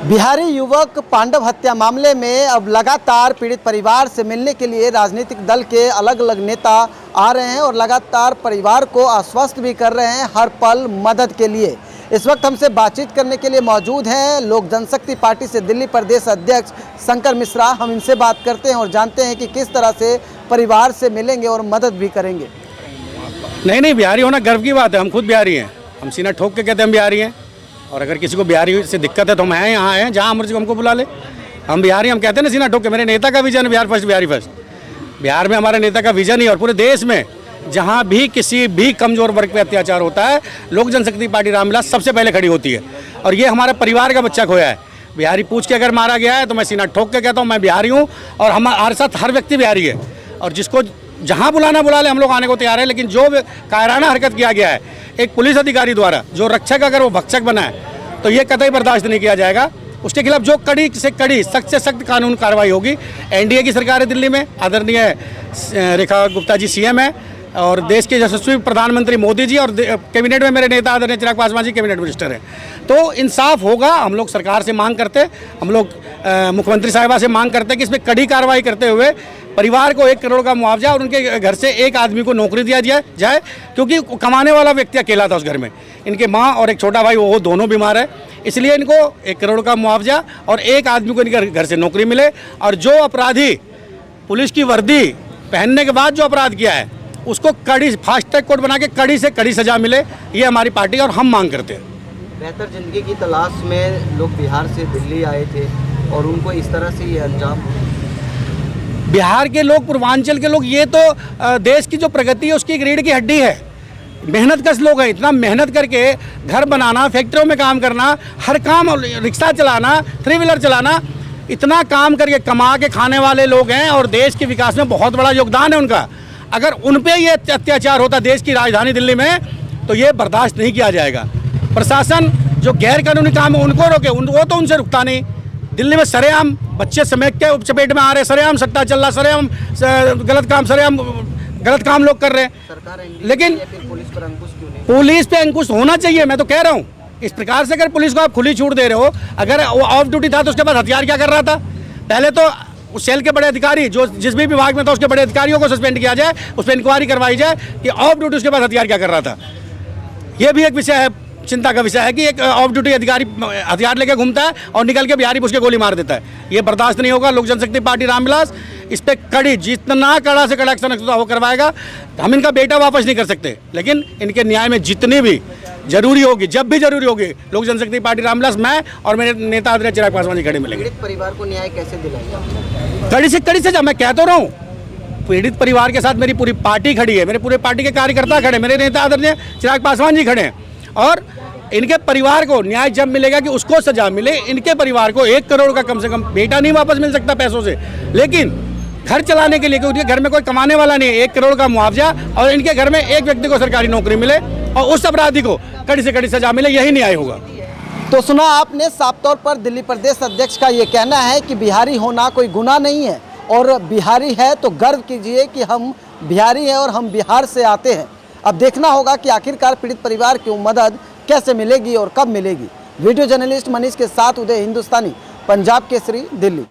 बिहारी युवक पांडव हत्या मामले में अब लगातार पीड़ित परिवार से मिलने के लिए राजनीतिक दल के अलग अलग नेता आ रहे हैं और लगातार परिवार को आश्वस्त भी कर रहे हैं हर पल मदद के लिए। इस वक्त हमसे बातचीत करने के लिए मौजूद हैं लोक जनशक्ति पार्टी से दिल्ली प्रदेश अध्यक्ष शंकर मिश्रा। हम इनसे बात करते हैं और जानते हैं कि किस तरह से परिवार से मिलेंगे और मदद भी करेंगे। नहीं, बिहारी होना गर्व की बात है। हम खुद बिहारी हैं, हम सीना ठोक के कहते हैं हम बिहारी हैं। और अगर किसी को बिहारी से दिक्कत है तो हम हैं, यहाँ हैं, जहाँ मर्जी को हमको बुला ले। हम बिहारी, हम कहते हैं ना सीना ठोक के। मेरे नेता का vision Bihar first, Bihari first. Bihar में हमारे नेता का विजन ही, और पूरे देश में जहाँ भी किसी भी कमजोर वर्ग पे अत्याचार होता है, लोक जनशक्ति पार्टी रामविलास सबसे पहले खड़ी होती है। और ये हमारे परिवार का बच्चा खोया है। बिहारी पूछ के अगर मारा गया है तो मैं सीना ठोक के कहता हूँ मैं बिहारी हूँ, और हमारे साथ हर व्यक्ति बिहारी है। और जिसको जहाँ बुलाना बुला ले, हम लोग आने को तैयार है। लेकिन जो कायराना हरकत किया गया है एक पुलिस अधिकारी द्वारा, जो रक्षक अगर वो भक्षक बना है तो ये कतई बर्दाश्त नहीं किया जाएगा। उसके खिलाफ जो कड़ी से कड़ी, सख्त से सख्त कानून कार्रवाई होगी। एनडीए की सरकार है दिल्ली में, आदरणीय रेखा गुप्ता जी सीएम है, और देश के यशस्वी प्रधानमंत्री मोदी जी, और कैबिनेट में मेरे नेता आदरणीय चिराग पासवान जी कैबिनेट मिनिस्टर हैं। तो इंसाफ होगा। हम लोग सरकार से मांग करते हैं, हम लोग मुख्यमंत्री साहिबा से मांग करते हैं कि इस पर कड़ी कार्रवाई करते हुए परिवार को 1 करोड़ का मुआवजा और उनके घर से एक आदमी को नौकरी दिया जाए, क्योंकि कमाने वाला व्यक्ति अकेला था उस घर में। इनके माँ और एक छोटा भाई वो दोनों बीमार है, इसलिए इनको 1 करोड़ का मुआवजा और एक आदमी को इनके घर से नौकरी मिले। और जो अपराधी पुलिस की वर्दी पहनने के बाद जो अपराध किया है उसको कड़ी फास्ट ट्रैक कोर्ट बना के कड़ी से कड़ी सजा मिले, ये हमारी पार्टी और हम मांग करते हैं। बेहतर जिंदगी की तलाश में लोग बिहार से दिल्ली आए थे और उनको इस तरह से ये अंजाम। बिहार के लोग, पूर्वांचल के लोग, ये तो देश की जो प्रगति है उसकी एक रीढ़ की हड्डी है। मेहनतकश लोग हैं। इतना मेहनत करके घर बनाना, फैक्ट्रियों में काम करना, हर काम, रिक्शा चलाना, 3 व्हीलर चलाना, इतना काम करके कमा के खाने वाले लोग हैं। और देश के विकास में बहुत बड़ा योगदान है उनका। अगर उन पे ये अत्याचार होता देश की राजधानी दिल्ली में तो ये बर्दाश्त नहीं किया जाएगा। प्रशासन जो गैर कानूनी काम है उनको रोके, वो तो उनसे रुकता नहीं। दिल्ली में सरेआम बच्चे समेट के चपेट में आ रहे, सरेआम सट्टा चल रहा, सरेआम गलत काम लोग कर रहे हैं। लेकिन पुलिस पर अंकुश क्यों नहीं? पुलिस पे अंकुश होना चाहिए। मैं तो कह रहा हूँ, इस प्रकार से अगर पुलिस को आप खुली छूट दे रहे हो, अगर वो ऑफ ड्यूटी था तो उसके बाद हथियार क्या कर रहा था? पहले तो उस सेल के बड़े अधिकारी जो जिस भी विभाग में था उसके बड़े अधिकारियों को सस्पेंड किया जाए, उस पर इंक्वायरी करवाई जाए कि ऑफ ड्यूटी उसके बाद हथियार क्या कर रहा था। ये भी एक विषय है, चिंता का विषय है कि एक ऑफ ड्यूटी अधिकारी हथियार लेके घूमता है और निकल के बिहारी उसके गोली मार देता है। ये बर्दाश्त नहीं होगा। लोक जनशक्ति पार्टी रामविलास इस पर कड़ी, जितना कड़ा से कड़ा एक्शन वो करवाएगा। हम इनका बेटा वापस नहीं कर सकते, लेकिन इनके न्याय में जितनी भी जरूरी होगी, जब भी जरूरी होगी, लोक जनशक्ति पार्टी रामविलास, मैं और मेरे नेता आदरणीय चिराग पासवान जी खड़े मिलेंगे। पीड़ित परिवार को न्याय कैसे दिलाएंगे? कड़ी से कड़ी सजा। मैं कह तो रहा हूँ, पीड़ित परिवार के साथ मेरी पूरी पार्टी खड़ी है, मेरे पूरे पार्टी के कार्यकर्ता खड़े, मेरे नेता आदरणीय चिराग पासवान जी खड़े हैं। और इनके परिवार को न्याय जब मिलेगा कि उसको सजा मिले। इनके परिवार को 1 करोड़ का कम से कम, बेटा नहीं वापस मिल सकता पैसों से, लेकिन घर चलाने के लिए, क्योंकि घर में कोई कमाने वाला नहीं है, 1 करोड़ का मुआवजा और इनके घर में एक व्यक्ति को सरकारी नौकरी मिले और उस अपराधी को कड़ी से कड़ी सजा मिले, यही न्याय होगा। तो सुना आपने, साफ तौर पर दिल्ली प्रदेश अध्यक्ष का ये कहना है कि बिहारी होना कोई गुनाह नहीं है, और बिहारी है तो गर्व कीजिए कि हम बिहारी हैं और हम बिहार से आते हैं। अब देखना होगा कि आखिरकार पीड़ित परिवार की मदद कैसे मिलेगी और कब मिलेगी। वीडियो जर्नलिस्ट मनीष के साथ उदय हिंदुस्तानी, पंजाब केसरी, दिल्ली।